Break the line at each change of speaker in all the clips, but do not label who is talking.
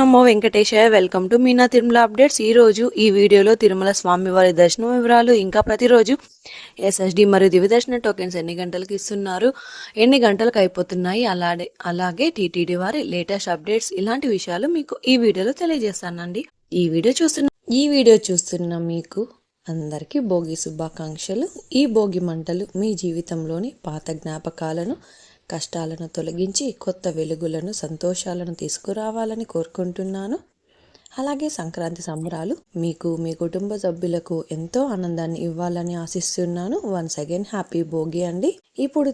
Namo Venkatesaya. Welcome to Meena Tirumala updates. ఈ రోజు ఈ వీడియోలో తిరుమల స్వామివారి దర్శనం వివరాలు, ఇంకా ప్రతిరోజు ఎస్ఎస్డి మరియు దివ్య దర్శన టోకెన్స్ ఎన్ని గంటలకు ఇస్తున్నారు, ఎన్ని గంటలకు అయిపోతున్నాయి, అలాగే టీటీడీ వారి లేటెస్ట్ అప్డేట్స్, ఇలాంటి విషయాలు మీకు ఈ వీడియోలో తెలియజేస్తానండి. ఈ వీడియో చూస్తున్న మీకు అందరికీ భోగి శుభాకాంక్షలు. ఈ భోగి మంటలు మీ జీవితంలోని పాత జ్ఞాపకాలను, కష్టాలను తొలగించి కొత్త వెలుగులను, సంతోషాలను తీసుకురావాలని కోరుకుంటున్నాను. అలాగే సంక్రాంతి సంబరాలు మీకు, మీ కుటుంబ సభ్యులకు ఎంతో ఆనందాన్ని ఇవ్వాలని ఆశిస్తున్నాను. వన్స్ అగైన్ హ్యాపీ భోగి అండి. ఇప్పుడు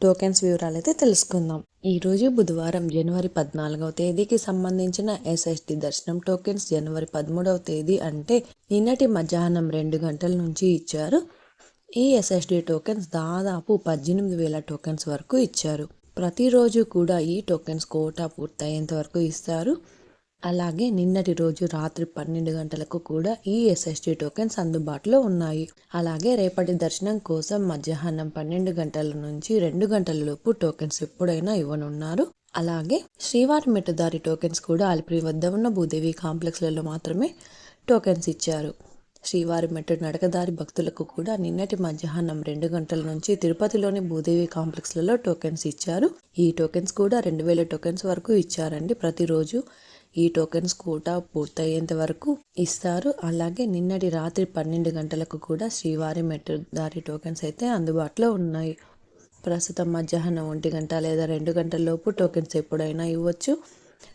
టోకెన్స్ వివరాలు అయితే తెలుసుకుందాం. ఈరోజు బుధవారం జనవరి 14వ తేదీకి సంబంధించిన ఎస్ఎస్డి దర్శనం టోకెన్స్ జనవరి 13వ తేదీ అంటే నిన్నటి మధ్యాహ్నం 2 గంటల నుంచి ఇచ్చారు. ఈ ఎస్ఎస్డి టోకెన్స్ దాదాపు 18,000 టోకెన్స్ వరకు ఇచ్చారు. ప్రతిరోజు కూడా ఈ టోకెన్స్ కోటా పూర్తయ్యేంత వరకు ఇస్తారు. అలాగే నిన్నటి రోజు రాత్రి 12 గంటలకు కూడా ఈ ఎస్ఎస్డి టోకెన్స్ అందుబాటులో ఉన్నాయి. అలాగే రేపటి దర్శనం కోసం మధ్యాహ్నం 12 గంటల నుంచి 2 గంటల లోపు టోకెన్స్ ఎప్పుడైనా ఇవ్వనున్నారు. అలాగే శ్రీవారి మెట్టుదారి టోకెన్స్ కూడా అలిపిరి వద్ద ఉన్న భూదేవి కాంప్లెక్స్లలో మాత్రమే టోకెన్స్ ఇచ్చారు. శ్రీవారి మెట్టు నడకదారి భక్తులకు కూడా నిన్నటి మధ్యాహ్నం 2 గంటల నుంచి తిరుపతిలోని భూదేవి కాంప్లెక్స్లలో టోకెన్స్ ఇచ్చారు. ఈ టోకెన్స్ కూడా 2,000 టోకెన్స్ వరకు ఇచ్చారండి. ప్రతిరోజు ఈ టోకెన్స్ కోటా పూర్తయ్యేంత వరకు ఇస్తారు. అలాగే నిన్నటి రాత్రి 12 గంటలకు కూడా శ్రీవారి మెట్టు దారి టోకెన్స్ అయితే అందుబాటులో ఉన్నాయి. ప్రస్తుతం మధ్యాహ్నం 1 గంట లేదా 2 గంటల లోపు టోకెన్స్ ఎప్పుడైనా ఇవ్వచ్చు.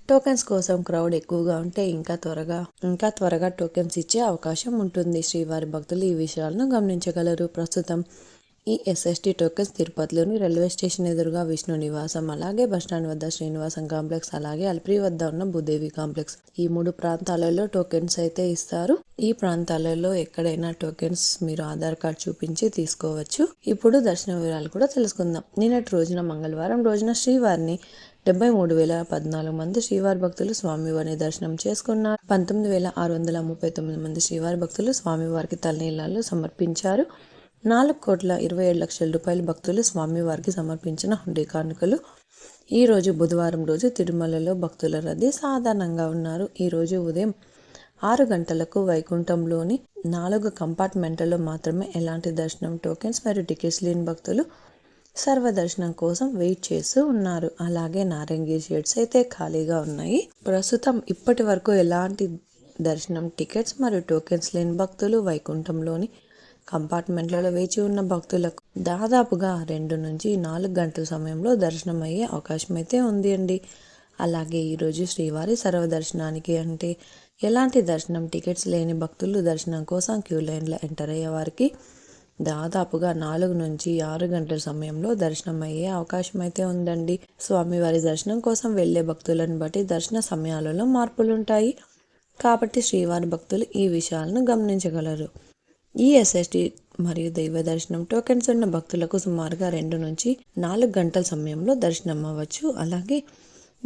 టోకెన్స్ కోసం క్రౌడ్ ఎక్కువగా ఉంటే ఇంకా త్వరగా టోకెన్స్ ఇచ్చే అవకాశం ఉంటుంది. శ్రీవారి భక్తులు ఈ విషయాలను గమనించగలరు. ప్రస్తుతం ఈ ఎస్ఎస్డి టోకెన్స్ తిరుపతిలోని రైల్వే స్టేషన్ ఎదురుగా విష్ణు నివాసం, అలాగే బస్టాండ్ వద్ద శ్రీనివాసం కాంప్లెక్స్, అలాగే అలిపిరి వద్ద ఉన్న భూదేవి కాంప్లెక్స్, ఈ 3 ప్రాంతాలలో టోకెన్స్ అయితే ఇస్తారు. ఈ ప్రాంతాలలో ఎక్కడైనా టోకెన్స్ మీరు ఆధార్ కార్డ్ చూపించి తీసుకోవచ్చు. ఇప్పుడు దర్శన వివరాలు కూడా తెలుసుకుందాం. నిన్నటి రోజున మంగళవారం రోజున శ్రీవారిని 73,014 మంది శ్రీవారి భక్తులు స్వామివారిని దర్శనం చేసుకున్నారు. 19,639 మంది శ్రీవారి భక్తులు స్వామివారికి తలనీలాలు సమర్పించారు. 4,27,00,000 రూపాయల భక్తులు స్వామివారికి సమర్పించిన హుండీ కానుకలు. ఈ రోజు బుధవారం రోజు తిరుమలలో భక్తుల రద్దీ సాధారణంగా ఉన్నారు. ఈ రోజు ఉదయం 6 గంటలకు వైకుంఠంలోని 4 కంపార్ట్మెంట్లలో మాత్రమే ఎలాంటి దర్శనం టోకెన్స్ మరియు టికెట్స్ లేని భక్తులు సర్వదర్శనం కోసం వెయిట్ చేస్తూ ఉన్నారు. అలాగే నారంగి షేడ్స్ అయితే ఖాళీగా ఉన్నాయి. ప్రస్తుతం ఇప్పటి వరకు ఎలాంటి దర్శనం టికెట్స్ మరియు టోకెన్స్ లేని భక్తులు వైకుంఠంలోని కంపార్ట్మెంట్లలో వేచి ఉన్న భక్తులకు దాదాపుగా 2 నుంచి 4 గంటల సమయంలో దర్శనం అయ్యే అవకాశం అయితే ఉంది అండి. అలాగే ఈరోజు శ్రీవారి సర్వదర్శనానికి అంటే ఎలాంటి దర్శనం టికెట్స్ లేని భక్తులు దర్శనం కోసం క్యూ లైన్లో ఎంటర్ అయ్యే వారికి దాదాపుగా 4 నుంచి 6 గంటల సమయంలో దర్శనం అయ్యే అవకాశం అయితే ఉందండి. స్వామివారి దర్శనం కోసం వెళ్లే భక్తులను బట్టి దర్శన సమయాలలో మార్పులుంటాయి. కాబట్టి శ్రీవారి భక్తులు ఈ విషయాలను గమనించగలరు. ఈ ఎస్ఎస్డి మరియు దైవ దర్శనం టోకెన్స్ ఉన్న భక్తులకు సుమారుగా 2 నుంచి 4 గంటల సమయంలో దర్శనం అవ్వచ్చు. అలాగే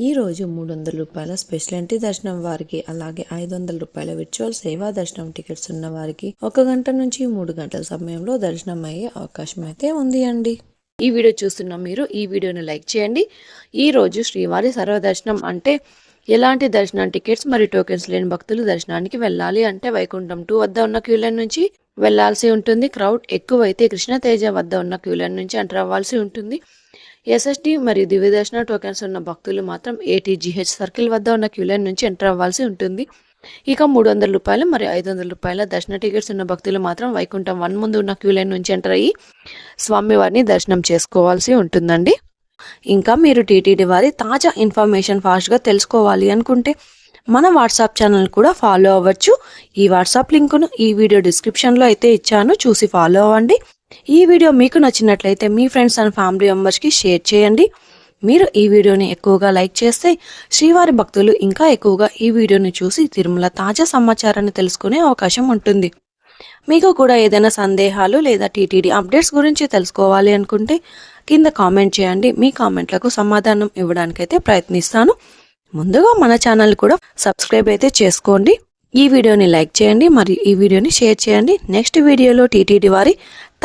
ఈ రోజు 300 రూపాయల స్పెషల్ ఎంట్రీ దర్శనం వారికి, అలాగే 500 రూపాయల విర్చువల్ సేవా దర్శనం టికెట్స్ ఉన్న వారికి 1 గంట నుంచి 3 గంటల సమయంలో దర్శనం అయ్యే అవకాశం అయితే ఉంది అండి. ఈ వీడియో చూస్తున్న మీరు ఈ వీడియోని లైక్ చేయండి. ఈ రోజు శ్రీవారి సర్వదర్శనం అంటే ఎలాంటి దర్శనం టికెట్స్ మరియు టోకెన్స్ లేని భక్తులు దర్శనానికి వెళ్ళాలి అంటే వైకుంఠం 2 వద్ద ఉన్న క్యూ లైన్ నుంచి వెళ్లాల్సి ఉంటుంది. క్రౌడ్ ఎక్కువైతే కృష్ణతేజ వద్ద ఉన్న క్యూ లైన్ నుంచి ఎంటర్ అవ్వాల్సి ఉంటుంది. ఎస్ఎస్డి మరియు దివ్య దర్శన టోకెన్స్ ఉన్న భక్తులు మాత్రం ATGH సర్కిల్ వద్ద ఉన్న క్యూ లైన్ నుంచి ఎంటర్ అవ్వాల్సి ఉంటుంది. ఇక 300 రూపాయలు మరియు 500 రూపాయల దర్శన టికెట్స్ ఉన్న భక్తులు మాత్రం వైకుంఠం 1 ముందు ఉన్న క్యూ లైన్ నుంచి ఎంటర్ అయ్యి స్వామివారిని దర్శనం చేసుకోవాల్సి ఉంటుందండి. ఇంకా మీరు టీటీడీ వారి తాజా ఇన్ఫర్మేషన్ ఫాస్ట్గా తెలుసుకోవాలి అనుకుంటే మన వాట్సాప్ ఛానల్ కూడా ఫాలో అవ్వచ్చు. ఈ వాట్సాప్ లింకును ఈ వీడియో డిస్క్రిప్షన్లో అయితే ఇచ్చాను, చూసి ఫాలో అవ్వండి. ఈ వీడియో మీకు నచ్చినట్లయితే మీ ఫ్రెండ్స్ అండ్ ఫ్యామిలీ మెంబర్స్కి షేర్ చేయండి. మీరు ఈ వీడియోని ఎక్కువగా లైక్ చేస్తే శ్రీవారి భక్తులు ఇంకా ఎక్కువగా ఈ వీడియోని చూసి తిరుమల తాజా సమాచారాన్ని తెలుసుకునే అవకాశం ఉంటుంది. మీకు కూడా ఏదైనా సందేహాలు లేదా టీటీడీ అప్డేట్స్ గురించి తెలుసుకోవాలి అనుకుంటే కింద కామెంట్ చేయండి. మీ కామెంట్లకు సమాధానం ఇవ్వడానికైతే ప్రయత్నిస్తాను. ముందుగా మన ఛానల్ కూడా సబ్స్క్రైబ్ అయితే చేసుకోండి. ఈ వీడియోని లైక్ చేయండి మరియు ఈ వీడియోని షేర్ చేయండి. నెక్స్ట్ వీడియోలో టీటీడీ వారి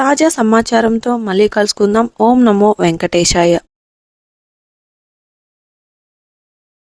తాజా సమాచారంతో మళ్ళీ కలుసుకుందాం. ఓం నమో వెంకటేశాయ.